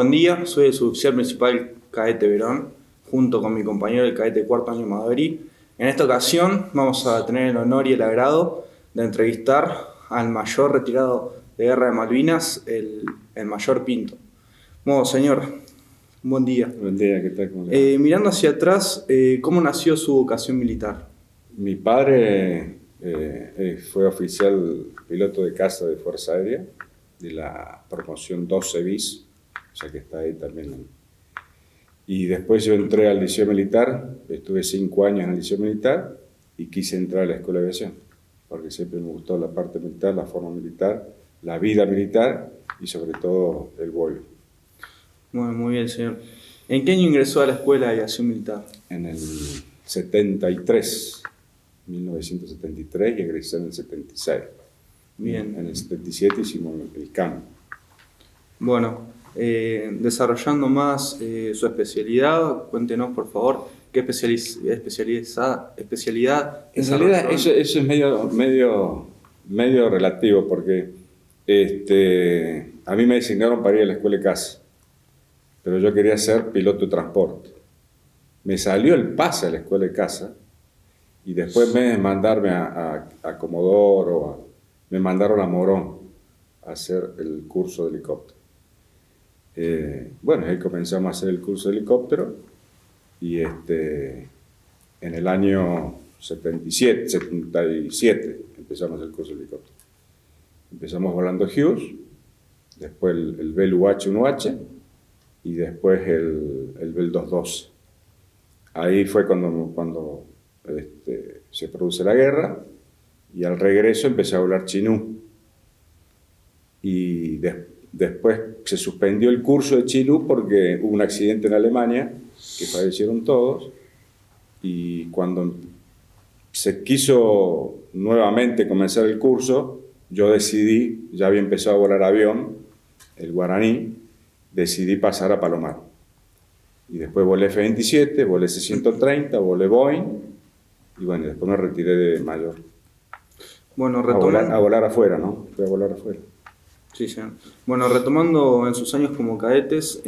Buen día, soy el suboficial principal cadete Verón, junto con mi compañero el cadete cuarto año Maderi. En esta ocasión vamos a tener el honor y el agrado de entrevistar al mayor retirado de Guerra de Malvinas, el mayor Pinto. Bueno, señor, buen día. Buen día, ¿qué tal? ¿Cómo le va? Mirando hacia atrás, ¿cómo nació su vocación militar? Mi padre fue oficial piloto de caza de Fuerza Aérea, de la promoción 12 bis, o sea que está ahí también. Y después yo entré al liceo militar, estuve 5 años en el liceo militar y quise entrar a la escuela de aviación, porque siempre me gustó la parte militar, la forma militar, la vida militar y sobre todo el vuelo. Bueno, muy bien, señor. ¿En qué año ingresó a la Escuela de Aviación Militar? En el 73, 1973 y egresé en el 76. Bien. En el 77 hicimos el cambio. Bueno, desarrollando más su especialidad, cuéntenos por favor qué especialidad En realidad desarrolló. eso es medio relativo porque a mí me designaron para ir a la escuela de caza, pero yo quería ser piloto de transporte. Me salió el pase a la escuela de caza y después en vez de mandarme a Comodoro, me mandaron a Morón a hacer el curso de helicóptero. Bueno, ahí comenzamos a hacer el curso de helicóptero y en el año 77 empezamos el curso de helicóptero. Empezamos volando Hughes, después el Bell UH-1H y después el Bell 212. Ahí fue cuando se produce la guerra y al regreso empecé a volar Chinú. Y después se suspendió el curso de Chinú porque hubo un accidente en Alemania que fallecieron todos y cuando se quiso nuevamente comenzar el curso, yo decidí, ya había empezado a volar avión, el Guaraní, decidí pasar a Palomar. Y después volé F-27, volé C-130, volé Boeing y bueno, después me retiré de mayor. Bueno, A volar afuera, ¿no? Fui a volar afuera. Sí, señor. Bueno, retomando en sus años como cadetes,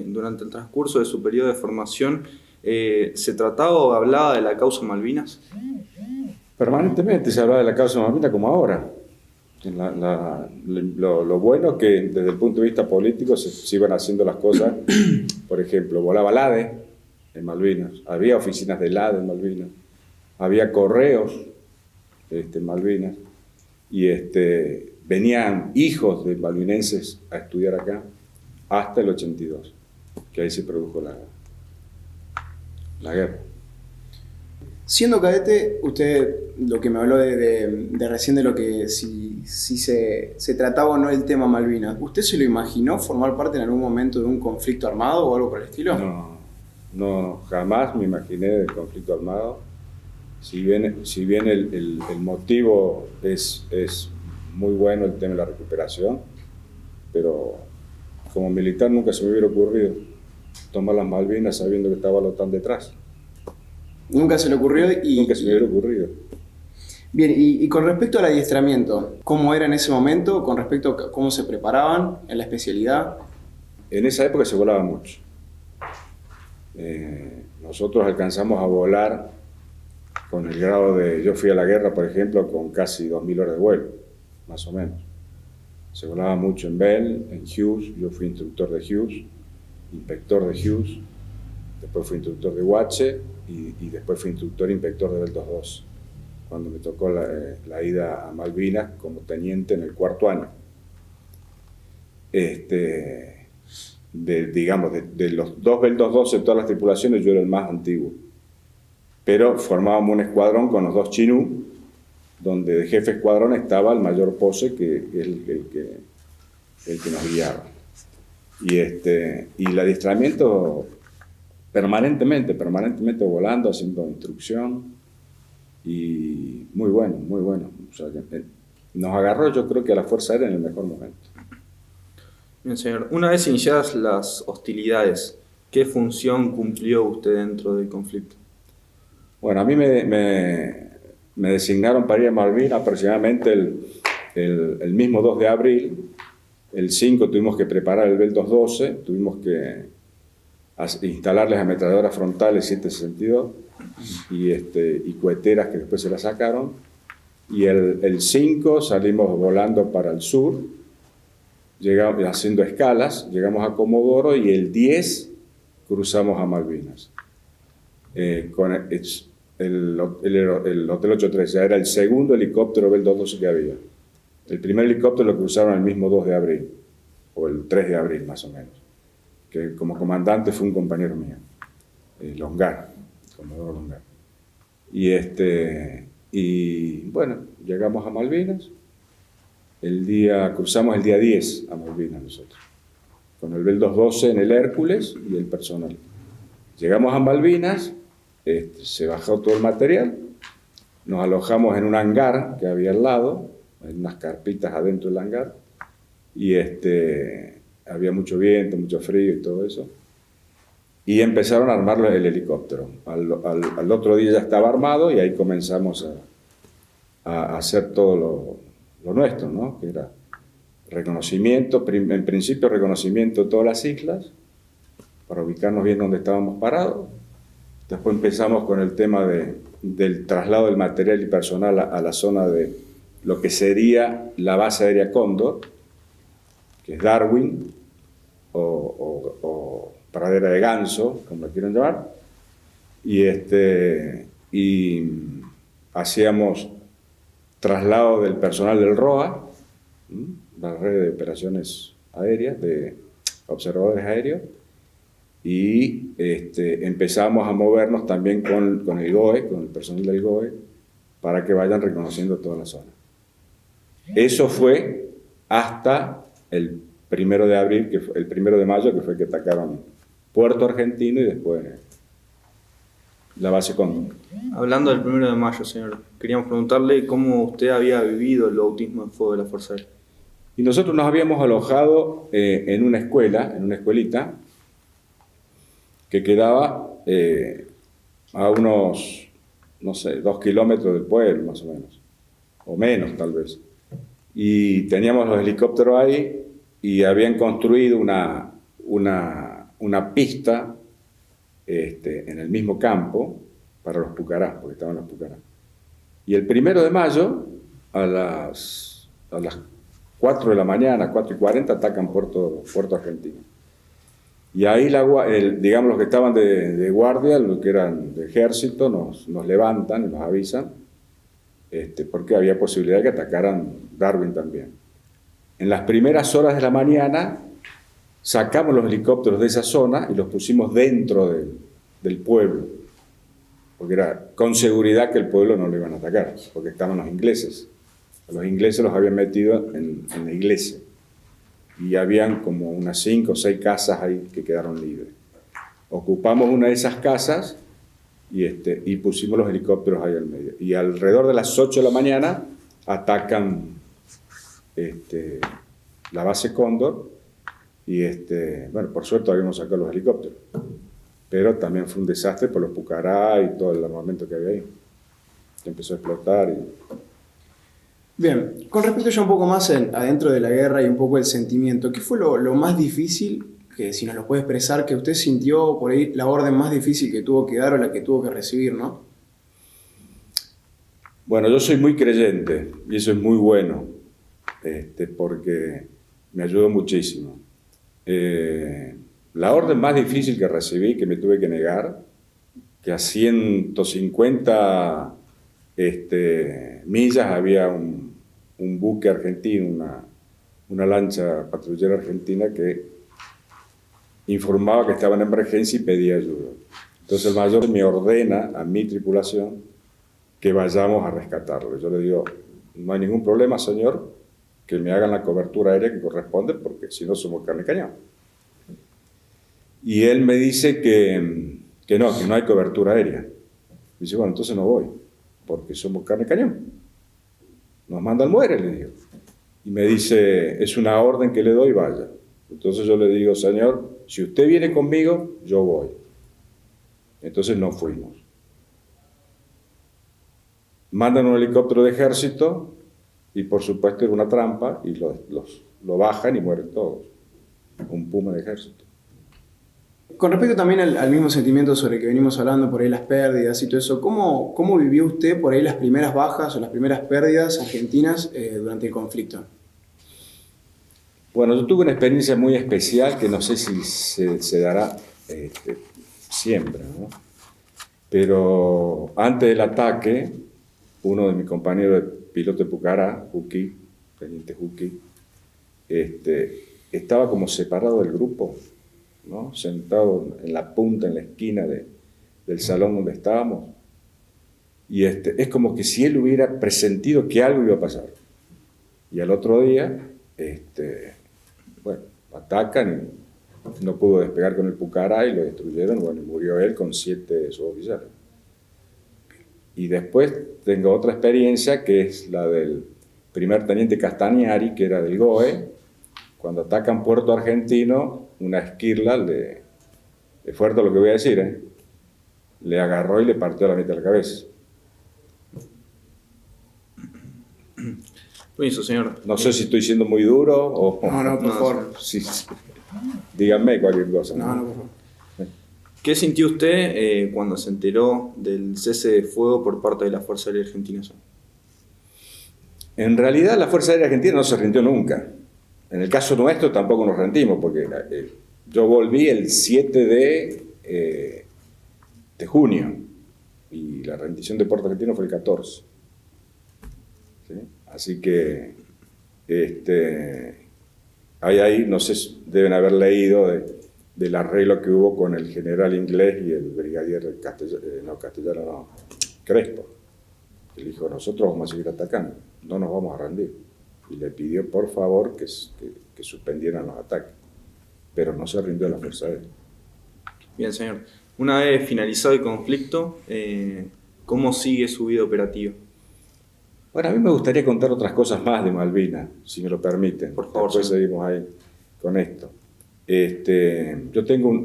durante el transcurso de su periodo de formación, ¿se trataba o hablaba de la causa Malvinas? Permanentemente se hablaba de la causa Malvinas como ahora. Lo bueno es que desde el punto de vista político se iban haciendo las cosas. Por ejemplo, volaba el ADE en Malvinas, había oficinas del ADE en Malvinas, había correos en Malvinas y venían hijos de malvinenses a estudiar acá hasta el 82, que ahí se produjo la guerra. Siendo cadete, usted lo que me habló de recién de lo que si se trataba o no el tema Malvinas, ¿usted se lo imaginó formar parte en algún momento de un conflicto armado o algo por el estilo? No, jamás me imaginé del conflicto armado. Si bien el motivo es muy bueno, el tema de la recuperación, pero como militar nunca se me hubiera ocurrido tomar las Malvinas sabiendo que estaba la OTAN detrás. Nunca se le ocurrió Nunca se me hubiera ocurrido. Bien, y con respecto al adiestramiento, ¿cómo era en ese momento? Con respecto a cómo se preparaban en la especialidad. En esa época se volaba mucho. Nosotros alcanzamos a volar con el grado de... Yo fui a la guerra, por ejemplo, con casi 2.000 horas de vuelo, más o menos. Se volaba mucho en Bell, en Hughes. Yo fui instructor de Hughes, inspector de Hughes. Después fui instructor de UH y después fui instructor e inspector de Bell 212, cuando me tocó la ida a Malvinas como teniente en el 4º año. De los 2 Bell 212 de todas las tripulaciones, yo era el más antiguo. Pero formábamos un escuadrón con los 2 Chinú, donde de jefe escuadrón estaba el mayor Pose, que es el que nos guiaba. Y el adiestramiento permanentemente volando, haciendo instrucción, y muy bueno. O sea, nos agarró, yo creo que a la Fuerza Aérea en el mejor momento. Bien, señor. Una vez iniciadas las hostilidades, ¿qué función cumplió usted dentro del conflicto? Bueno, a mí me designaron para ir a Malvinas aproximadamente el mismo 2 de abril El 5 tuvimos que preparar el Bell 212, tuvimos que instalarles ametralladoras frontales 7.62 y coheteras que después se las sacaron. Y el 5 salimos volando para el sur, llegamos, haciendo escalas, llegamos a Comodoro, y el 10 cruzamos a Malvinas. Con el Hotel 83, ya era el segundo helicóptero Bell 212 que había. El primer helicóptero lo cruzaron el mismo 2 de abril, o el 3 de abril más o menos, que como comandante fue un compañero mío, Longar, Comodoro Longar. Y bueno, llegamos a Malvinas, cruzamos el día 10 a Malvinas nosotros, con el Bell 212 en el Hércules y el personal. Llegamos a Malvinas, se bajó todo el material, nos alojamos en un hangar que había al lado, en unas carpitas adentro del hangar, y había mucho viento, mucho frío y todo eso, y empezaron a armar el helicóptero. Al otro día ya estaba armado, y ahí comenzamos a hacer todo lo nuestro, ¿no? Que era reconocimiento, en principio reconocimiento de todas las islas, para ubicarnos bien donde estábamos parados. Después empezamos con el tema del traslado del material y personal a la zona de lo que sería la base aérea Cóndor, que es Darwin, o Pradera de Ganso, como lo quieran llamar, y hacíamos traslado del personal del ROA, la red de operaciones aéreas, de observadores aéreos, y empezamos a movernos también con el GOE, con el personal del GOE, para que vayan reconociendo toda la zona. Eso fue hasta el 1 de abril, el 1 de mayo, que fue que atacaron Puerto Argentino y después la base Cóndor. Hablando del 1 de mayo, señor, queríamos preguntarle cómo usted había vivido el bautismo en fuego de la Fuerza Aérea. Y nosotros nos habíamos alojado en una escuelita, que quedaba a unos, 2 kilómetros del pueblo, más o menos, o menos tal vez. Y teníamos los helicópteros ahí, y habían construido una pista en el mismo campo para los pucarás, porque estaban los pucarás. Y el 1 de mayo, a las 4 de la mañana, 4:40, atacan Puerto Argentino. Y ahí, digamos, los que estaban de guardia, los que eran de ejército, nos levantan y nos avisan, porque había posibilidad de que atacaran Darwin también. En las primeras horas de la mañana, sacamos los helicópteros de esa zona y los pusimos dentro del pueblo, porque era con seguridad que el pueblo no lo iban a atacar, porque estaban los ingleses. Los ingleses los habían metido en la iglesia, y habían como unas 5 o 6 casas ahí que quedaron libres. Ocupamos una de esas casas y pusimos los helicópteros ahí al medio. Y alrededor de las 8 de la mañana atacan la base Cóndor, y bueno, por suerte habíamos sacado los helicópteros, pero también fue un desastre por los pucará y todo el armamento que había ahí, que empezó a explotar. Bien, con respecto ya un poco más adentro de la guerra y un poco el sentimiento, ¿qué fue lo más difícil, que si nos lo puede expresar, que usted sintió por ahí, la orden más difícil que tuvo que dar o la que tuvo que recibir, ¿no? Bueno, yo soy muy creyente, y eso es muy bueno, porque me ayudó muchísimo. La orden más difícil que recibí, que me tuve que negar, que a 150 millas había un buque argentino, una lancha patrullera argentina, que informaba que estaba en emergencia y pedía ayuda. Entonces el mayor me ordena a mi tripulación que vayamos a rescatarlo. Yo le digo, no hay ningún problema, señor, que me hagan la cobertura aérea que corresponde, porque si no somos carne y cañón. Y él me dice que no hay cobertura aérea. Dice, bueno, entonces no voy, porque somos carne y cañón. Nos mandan muere, le digo. Y me dice, es una orden que le doy, vaya. Entonces yo le digo, señor, si usted viene conmigo, yo voy. Entonces no fuimos. Mandan un helicóptero de ejército, y por supuesto era una trampa, y los lo bajan y mueren todos. Un puma de ejército. Con respecto también al mismo sentimiento sobre el que venimos hablando, por ahí las pérdidas y todo eso, ¿cómo vivió usted por ahí las primeras bajas o las primeras pérdidas argentinas durante el conflicto? Bueno, yo tuve una experiencia muy especial que no sé si se dará siempre, ¿no? Pero antes del ataque, uno de mis compañeros de piloto de Pucará, Juqui, teniente Juqui, estaba como separado del grupo, ¿no? Sentado en la punta, en la esquina del salón donde estábamos. Y es como que si él hubiera presentido que algo iba a pasar. Y al otro día, bueno, atacan y no pudo despegar con el Pucará y lo destruyeron. Bueno, y murió él con 7 suboficiales. Y después tengo otra experiencia que es la del primer teniente Castagnari, que era del GOE. Cuando atacan Puerto Argentino, una esquirla, es fuerte lo que voy a decir, le agarró y le partió la mitad de la cabeza. Permiso, señor. No sé si estoy siendo muy duro o... No, por favor. Sí. Díganme cualquier cosa. No, por favor. ¿Qué sintió usted cuando se enteró del cese de fuego por parte de la Fuerza Aérea Argentina? En realidad la Fuerza Aérea Argentina no se rindió nunca. En el caso nuestro tampoco nos rendimos, porque yo volví el 7 de junio y la rendición de Puerto Argentino fue el 14. ¿Sí? Así que ahí, no sé, deben haber leído del arreglo que hubo con el general inglés y el brigadier Crespo. Él dijo, nosotros vamos a seguir atacando, no nos vamos a rendir. Y le pidió por favor que suspendieran los ataques, pero no se rindió la Fuerza Aérea. Bien, señor. Una vez finalizado el conflicto, ¿cómo sigue su vida operativa? Bueno, a mí me gustaría contar otras cosas más de Malvinas, si me lo permiten. Por favor. Después seguimos ahí con esto. Yo tengo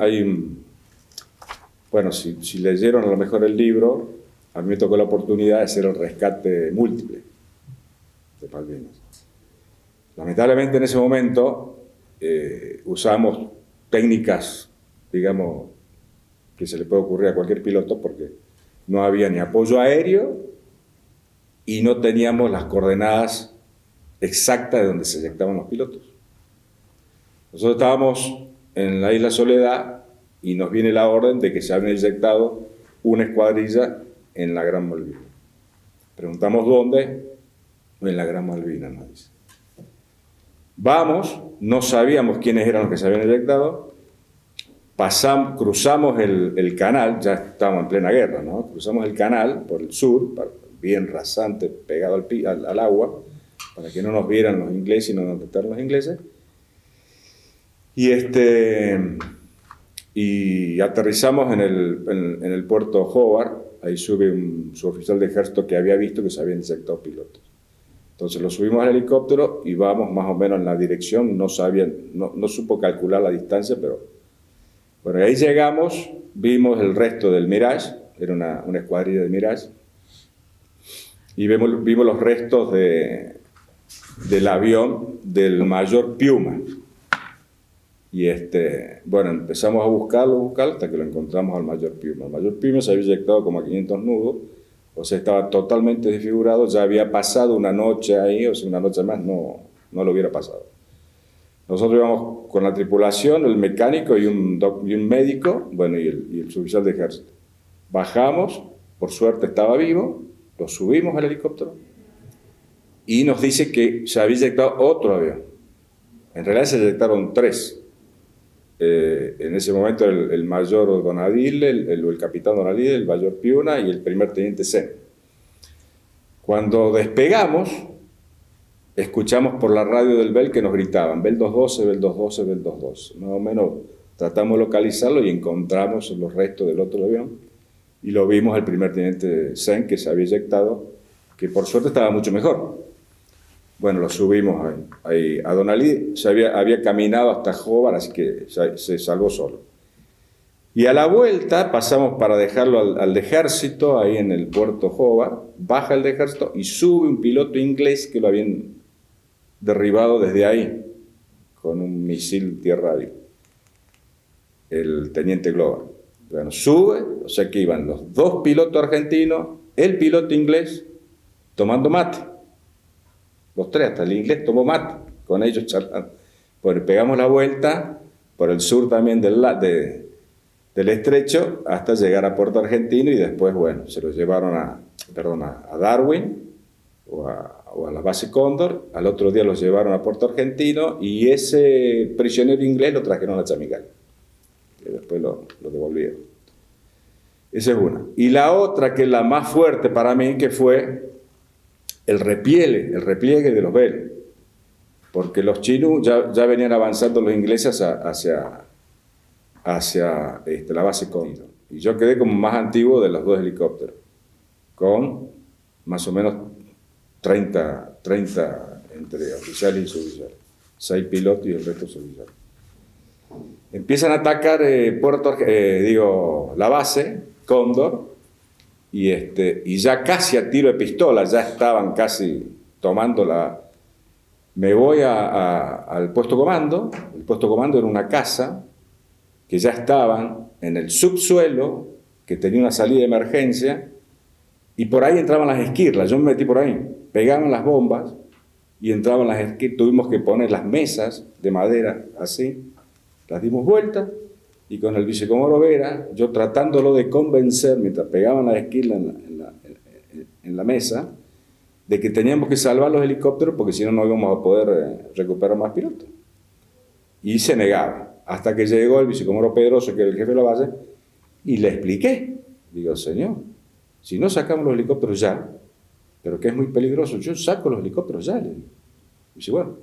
bueno, si leyeron a lo mejor el libro, a mí me tocó la oportunidad de hacer el rescate múltiple de Malvinas. Lamentablemente en ese momento usamos técnicas, digamos, que se le puede ocurrir a cualquier piloto porque no había ni apoyo aéreo y no teníamos las coordenadas exactas de donde se eyectaban los pilotos. Nosotros estábamos en la isla Soledad y nos viene la orden de que se había eyectado una escuadrilla en la Gran Malvina. Preguntamos dónde, en la Gran Malvina, nos dice. Vamos, no sabíamos quiénes eran los que se habían eyectado, cruzamos el canal, ya estábamos en plena guerra, ¿no? Cruzamos el canal por el sur, bien rasante, pegado al agua, para que no nos vieran los ingleses y no nos detectaran los ingleses. Y aterrizamos en el puerto Hobart. Ahí sube un suboficial de ejército que había visto que se habían eyectado pilotos. Entonces lo subimos al helicóptero y vamos más o menos en la dirección. No supo calcular la distancia, pero bueno, ahí llegamos, vimos el resto del Mirage, era una escuadrilla de Mirage, y vimos los restos del avión del mayor Piuma. Y bueno, empezamos a buscarlo hasta que lo encontramos al mayor Piuma. El mayor Piuma se había eyectado como a 500 nudos, o sea, estaba totalmente desfigurado, ya había pasado una noche ahí, o sea, una noche más no lo hubiera pasado. Nosotros íbamos con la tripulación, el mecánico y un médico, bueno, y el suboficial de ejército. Bajamos, por suerte estaba vivo, lo subimos al helicóptero y nos dice que se había eyectado otro avión. En realidad se eyectaron 3. En ese momento el mayor Donadille, el capitán Donadille, el mayor Piuna y el primer teniente Sen. Cuando despegamos, escuchamos por la radio del Bell que nos gritaban Bell 212, Bell 212, Bell 212. Más o menos tratamos de localizarlo y encontramos los restos del otro avión y lo vimos al primer teniente Sen que se había eyectado, que por suerte estaba mucho mejor. Bueno, lo subimos ahí. A Donalí había caminado hasta Hobart, así que se salvó solo. Y a la vuelta pasamos para dejarlo al de ejército, ahí en el puerto Hobart, baja el de ejército y sube un piloto inglés que lo habían derribado desde ahí. con un misil tierra-aire, el teniente Glover. Bueno, sube, o sea que iban los dos pilotos argentinos, el piloto inglés, tomando mate. Los tres, hasta el inglés tomó mate, con ellos charlando. Bueno, pegamos la vuelta por el sur también del estrecho hasta llegar a Puerto Argentino y después, bueno, se lo llevaron a Darwin o a la base Cóndor. Al otro día los llevaron a Puerto Argentino y ese prisionero inglés lo trajeron a Chamical. Que después lo devolvieron. Esa es una. Y la otra, que es la más fuerte para mí, que fue el repliegue de los Bell. Porque los chinos ya venían avanzando los ingleses hacia la base Cóndor. Y yo quedé como más antiguo de los dos helicópteros, con más o menos 30 entre oficiales y suboficiales. 6 pilotos y el resto suboficiales. Empiezan a atacar la base Cóndor y ya casi a tiro de pistola, ya estaban casi tomando la... Me voy al puesto comando. El puesto comando era una casa que ya estaban en el subsuelo, que tenía una salida de emergencia, y por ahí entraban las esquirlas. Yo me metí por ahí, pegaban las bombas y entraban las esquirlas. Tuvimos que poner las mesas de madera así, las dimos vuelta, y con el vicecomodoro Vera, yo tratándolo de convencer, mientras pegaban las esquirlas en la mesa, de que teníamos que salvar los helicópteros porque si no, no íbamos a poder recuperar más pilotos. Y se negaba, hasta que llegó el vicecomodoro Pedroso, que era el jefe de la base, y le expliqué. Digo, señor, si no sacamos los helicópteros ya, pero que es muy peligroso, yo saco los helicópteros ya. Le digo. Y dice, bueno,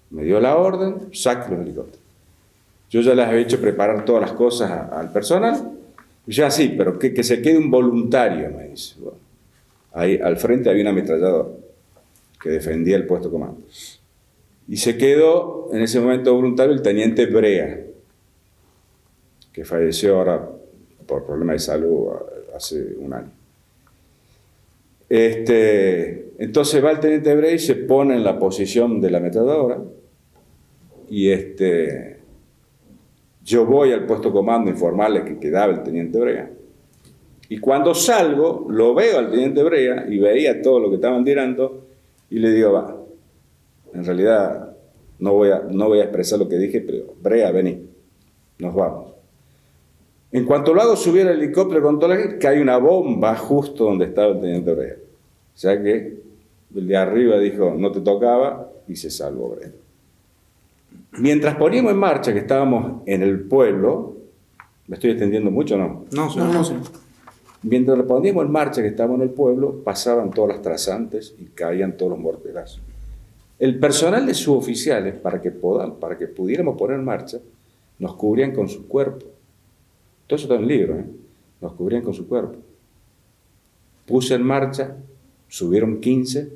me dio la orden, saque los helicópteros. Yo ya les había hecho preparar todas las cosas al personal. Y yo, sí, pero que se quede un voluntario, me dice. Bueno, ahí al frente había un ametrallador que defendía el puesto comando. Y se quedó en ese momento voluntario el teniente Brea, que falleció ahora por problemas de salud hace un año. Entonces va el teniente Brea y se pone en la posición de la ametralladora y yo voy al puesto comando a informarle que quedaba el teniente Brea. Y cuando salgo, lo veo al teniente Brea y veía todo lo que estaban tirando y le digo, va, en realidad no voy a expresar lo que dije, pero Brea, vení, nos vamos. En cuanto lo hago subir al helicóptero con toda la gente, cae una bomba justo donde estaba el teniente Brea. O sea que el de arriba dijo, no te tocaba, y se salvó Brea. Mientras poníamos en marcha, que estábamos en el pueblo, ¿me estoy extendiendo mucho o no? No. Mientras poníamos en marcha, que estábamos en el pueblo, pasaban todas las trazantes y caían todos los morterazos. El personal de suboficiales, para que pudiéramos poner en marcha, nos cubrían con su cuerpo. Todo eso está en el libro, nos cubrían con su cuerpo. Puse en marcha, subieron 15,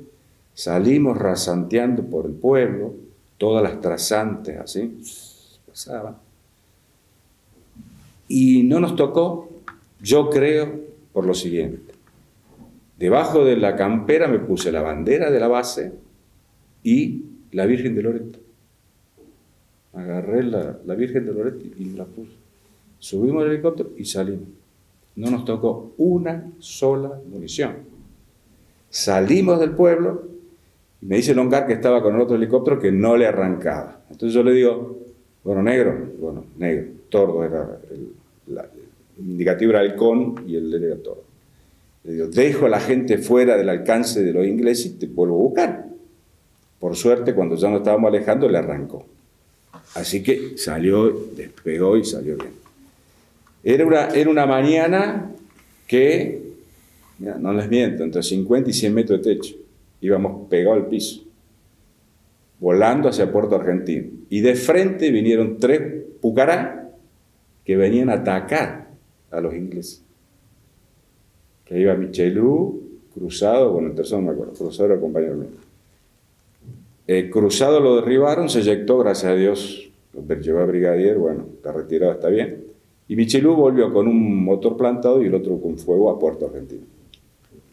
salimos rasanteando por el pueblo, todas las trazantes así, pasaban. Y no nos tocó, yo creo, por lo siguiente. Debajo de la campera me puse la bandera de la base y la Virgen de Loreto. Agarré la Virgen de Loreto y la puse. Subimos el helicóptero y salimos. No nos tocó una sola munición. Salimos del pueblo y me dice Longar, que estaba con el otro helicóptero, que no le arrancaba. Entonces yo le digo, negro, tordo era el indicativo era halcón y el era tordo. Le digo, dejo a la gente fuera del alcance de los ingleses y te vuelvo a buscar. Por suerte, cuando ya nos estábamos alejando, le arrancó. Así que salió, despegó y salió bien. Era una mañana que, mira, no les miento, entre 50 y 100 metros de techo. Íbamos pegados al piso, volando hacia Puerto Argentino. Y de frente vinieron 3 Pucará que venían a atacar a los ingleses. Que iba Michelú, Cruzado, el tercero no me acuerdo, Cruzado era el compañero mío. Cruzado lo derribaron, se eyectó, gracias a Dios, llegó a brigadier, está retirado, está bien. Y Michelú volvió con un motor plantado y el otro con fuego a Puerto Argentino.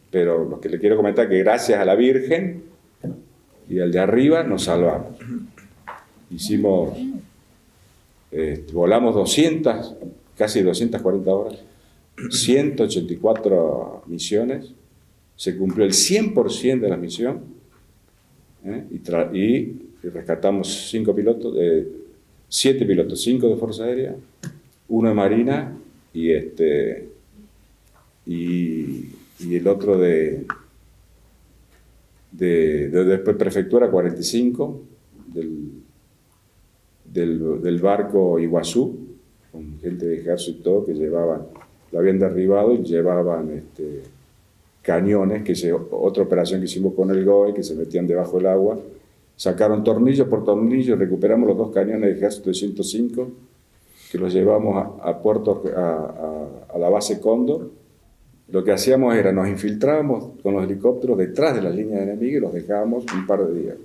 Pero lo que le quiero comentar es que gracias a la Virgen y al de arriba nos salvamos. volamos 200, casi 240 horas, 184 misiones, se cumplió el 100% de la misión, y rescatamos 7 pilotos, 5 de Fuerza Aérea, 1 de Marina, y el otro después Prefectura 45 del barco Iguazú, con gente de ejército y todo, que lo habían derribado y llevaban cañones, otra operación que hicimos con el GOE, que se metían debajo del agua, sacaron tornillo por tornillo, recuperamos los 2 cañones de ejército de 105, que los llevamos a la base Cóndor. Lo que hacíamos era, nos infiltrábamos con los helicópteros detrás de las líneas enemigas y los dejábamos un par de días.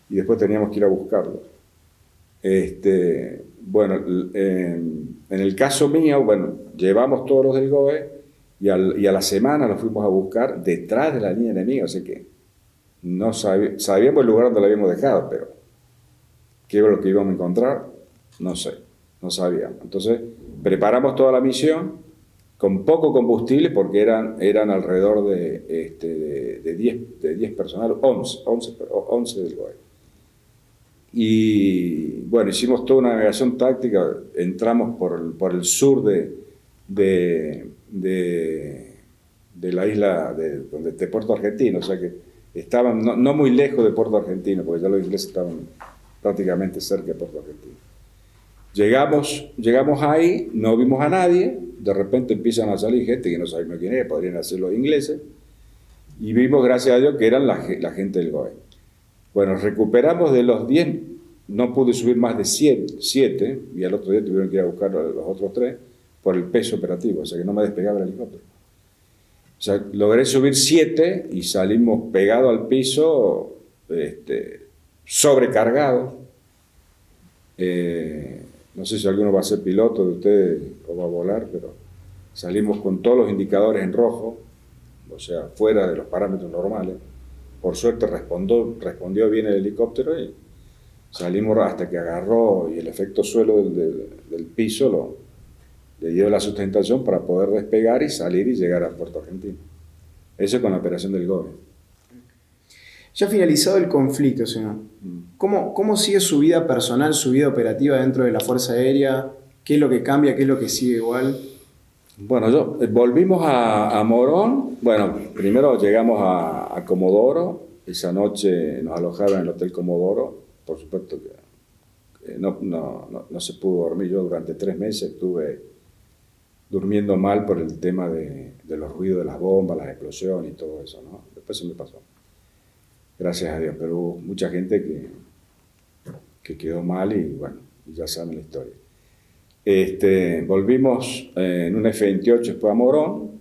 Y después teníamos que ir a buscarlos. Bueno, en el caso mío, bueno, llevamos todos los del GOE y a la semana los fuimos a buscar detrás de la línea enemiga. O sea que no sabíamos el lugar donde lo habíamos dejado, pero qué era lo que íbamos a encontrar, no sé, no sabíamos. Entonces preparamos toda la misión con poco combustible, porque eran alrededor de 10 personal, 11 del GOE. Y bueno, hicimos toda una navegación táctica, entramos por el sur de la isla de Puerto Argentino, o sea que estaban no muy lejos de Puerto Argentino, porque ya los ingleses estaban prácticamente cerca de Puerto Argentino. Llegamos ahí, no vimos a nadie, de repente empiezan a salir gente que no sabemos quién es, podrían ser los ingleses, y vimos, gracias a Dios, que eran la gente del GOE. Bueno, recuperamos de los 10, no pude subir más de 7, y al otro día tuvieron que ir a buscar a los otros 3 por el peso operativo, o sea que no me despegaba el helicóptero. O sea, logré subir 7 y salimos pegados al piso, sobrecargados. No sé si alguno va a ser piloto de ustedes o va a volar, pero salimos con todos los indicadores en rojo, o sea, fuera de los parámetros normales. Por suerte respondió bien el helicóptero y salimos hasta que agarró, y el efecto suelo del piso le dio la sustentación para poder despegar y salir y llegar a Puerto Argentino. Eso con la operación del GOE. Ya finalizado el conflicto, señor, ¿cómo sigue su vida personal, su vida operativa dentro de la Fuerza Aérea? ¿Qué es lo que cambia? ¿Qué es lo que sigue igual? Bueno, volvimos a Morón. Bueno, primero llegamos a Comodoro. Esa noche nos alojaron en el Hotel Comodoro. Por supuesto que no se pudo dormir. Yo durante 3 meses estuve durmiendo mal por el tema de los ruidos de las bombas, las explosiones y todo eso, ¿no? Después se me pasó. Gracias a Dios, pero hubo mucha gente que quedó mal y bueno, ya saben la historia. Volvimos en un F-28 después a Morón,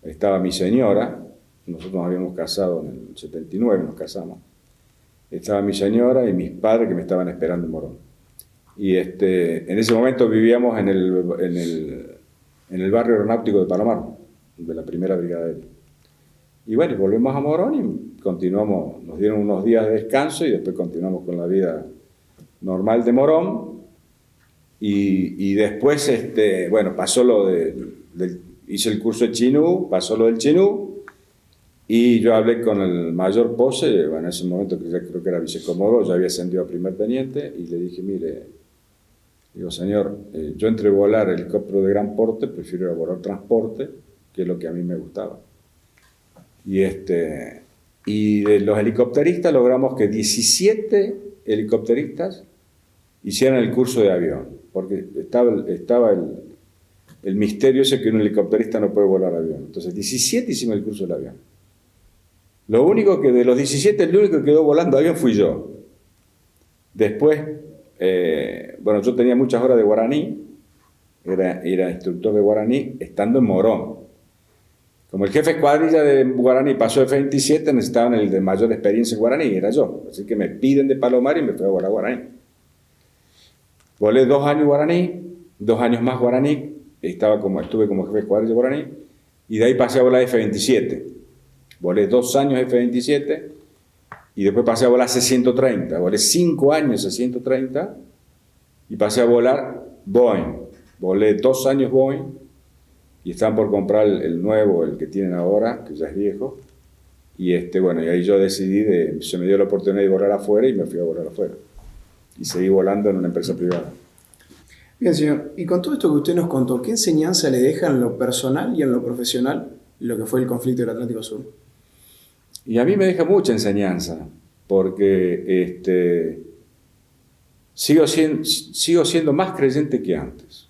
estaba mi señora, nosotros nos habíamos casado en el 79, nos casamos, estaba mi señora y mis padres que me estaban esperando en Morón. Y en ese momento vivíamos en el barrio aeronáutico de Palomar, de la primera brigada aérea. Y bueno, volvemos a Morón y continuamos, nos dieron unos días de descanso y después continuamos con la vida normal de Morón. Y después, bueno, pasó hice el curso de Chinú, pasó lo del Chinú, y yo hablé con el mayor Pose, bueno, en ese momento que ya creo que era vicecomodoro, ya había ascendido a primer teniente, y le dije, mire, digo, señor, yo entre volar helicóptero de gran porte, prefiero ir a volar transporte, que es lo que a mí me gustaba. Y de los helicópteristas logramos que 17 helicópteristas hicieran el curso de avión, porque estaba el misterio ese que un helicópterista no puede volar avión. Entonces 17 hicimos el curso del avión. Lo único que de los 17, el único que quedó volando avión fui yo. Después, bueno, yo tenía muchas horas de guaraní, era instructor de guaraní estando en Morón. Como el jefe de escuadrilla de guaraní pasó F-27, necesitaban el de mayor experiencia en guaraní, era yo. Así que me piden de Palomar y me fui a volar guaraní. Volé 2 años guaraní, 2 años más guaraní, estuve como jefe de escuadrilla de guaraní, y de ahí pasé a volar F-27. Volé 2 años F-27, Y después pasé a volar C-130. Volé 5 años C-130 y pasé a volar Boeing. Volé 2 años Boeing y están por comprar el nuevo, el que tienen ahora, que ya es viejo. Y bueno, y ahí yo decidí, se me dio la oportunidad de volar afuera y me fui a volar afuera. Y seguí volando en una empresa privada. Bien, señor. Y con todo esto que usted nos contó, ¿qué enseñanza le deja en lo personal y en lo profesional lo que fue el conflicto del Atlántico Sur? Y a mí me deja mucha enseñanza, porque sigo siendo más creyente que antes.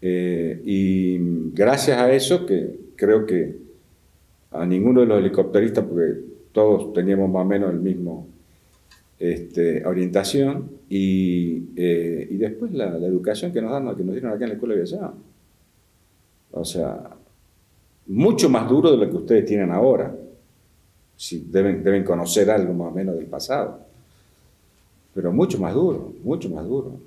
Y gracias a eso, que creo que a ninguno de los helicópteristas, porque todos teníamos más o menos el mismo orientación, y después la educación que nos dieron acá en la Escuela de Aviación. O sea, mucho más duro de lo que ustedes tienen ahora. Sí, deben conocer algo más o menos del pasado. Pero mucho más duro, mucho más duro.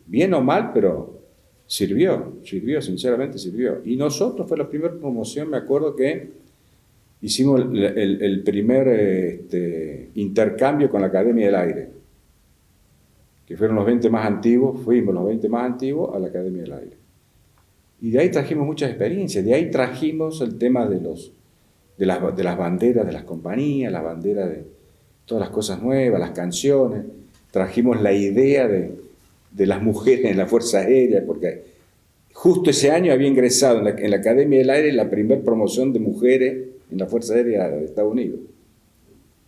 Bien o mal, pero sirvió, sinceramente sirvió. Y nosotros fue la primera promoción, me acuerdo que hicimos el primer intercambio con la Academia del Aire, que fueron los 20 más antiguos, fuimos los 20 más antiguos a la Academia del Aire. Y de ahí trajimos muchas experiencias, de ahí trajimos el tema de las banderas de las compañías, las banderas de todas las cosas nuevas, las canciones. Trajimos la idea de las mujeres en la Fuerza Aérea, porque justo ese año había ingresado en la Academia del Aire la primera promoción de mujeres en la Fuerza Aérea de Estados Unidos.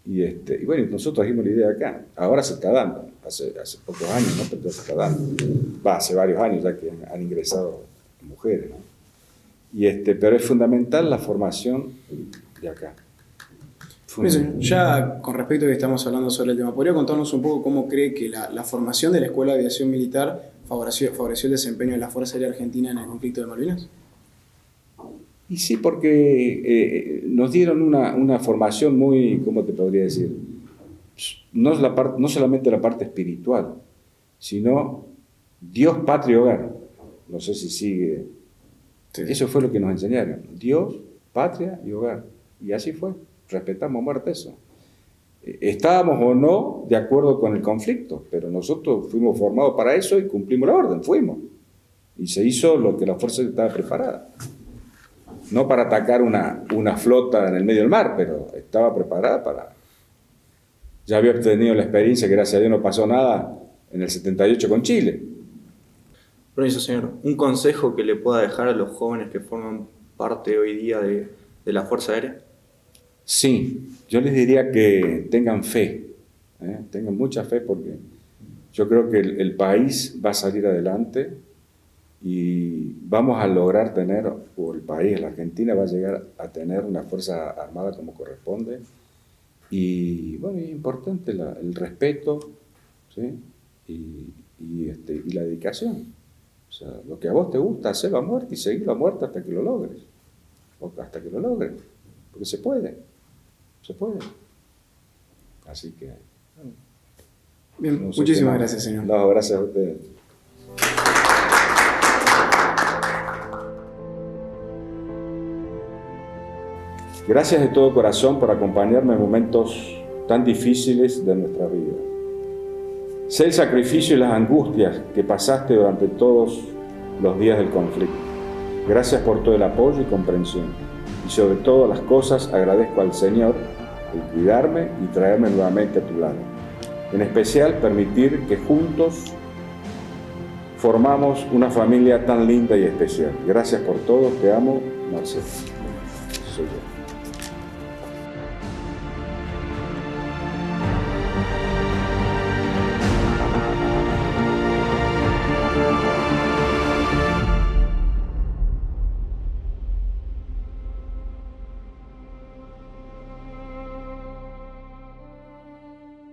Y bueno, nosotros trajimos la idea acá. Ahora se está dando, hace pocos años, ¿no? Pero ya se está dando. Hace varios años ya que han ingresado mujeres, ¿no? Pero es fundamental la formación de acá. Ya con respecto a que estamos hablando sobre el tema, ¿podría contarnos un poco cómo cree que la formación de la Escuela de Aviación Militar favoreció el desempeño de la Fuerza Aérea Argentina en el conflicto de Malvinas? Y sí, porque nos dieron una formación muy, ¿cómo te podría decir? No solamente la parte espiritual, sino Dios, patria y hogar. No sé si sigue. Sí. Eso fue lo que nos enseñaron. Dios, patria y hogar. Y así fue. Respetamos a muerte eso. Estábamos o no de acuerdo con el conflicto, pero nosotros fuimos formados para eso y cumplimos la orden, fuimos. Y se hizo lo que la fuerza estaba preparada. No para atacar una flota en el medio del mar, pero estaba preparada para... Ya había obtenido la experiencia, que gracias a Dios no pasó nada en el 78 con Chile. Permiso, señor. ¿Un consejo que le pueda dejar a los jóvenes que forman parte hoy día de la Fuerza Aérea? Sí, yo les diría que tengan fe, tengan mucha fe, porque yo creo que el país va a salir adelante y vamos a lograr tener, o el país, la Argentina va a llegar a tener una fuerza armada como corresponde. Y bueno, es importante el respeto, ¿sí? y la dedicación. O sea, lo que a vos te gusta, hacerlo a muerte y seguirlo a muerte hasta que lo logres. O hasta que lo logres. Porque se puede. Se puede. Así que... Bien, no sé, muchísimas gracias, señor. No, gracias a ustedes. Gracias de todo corazón por acompañarme en momentos tan difíciles de nuestra vida. Sé el sacrificio y las angustias que pasaste durante todos los días del conflicto. Gracias por todo el apoyo y comprensión. Y sobre todas las cosas agradezco al Señor el cuidarme y traerme nuevamente a tu lado. En especial permitir que juntos formamos una familia tan linda y especial. Gracias por todo, te amo, Marcelo. Soy yo.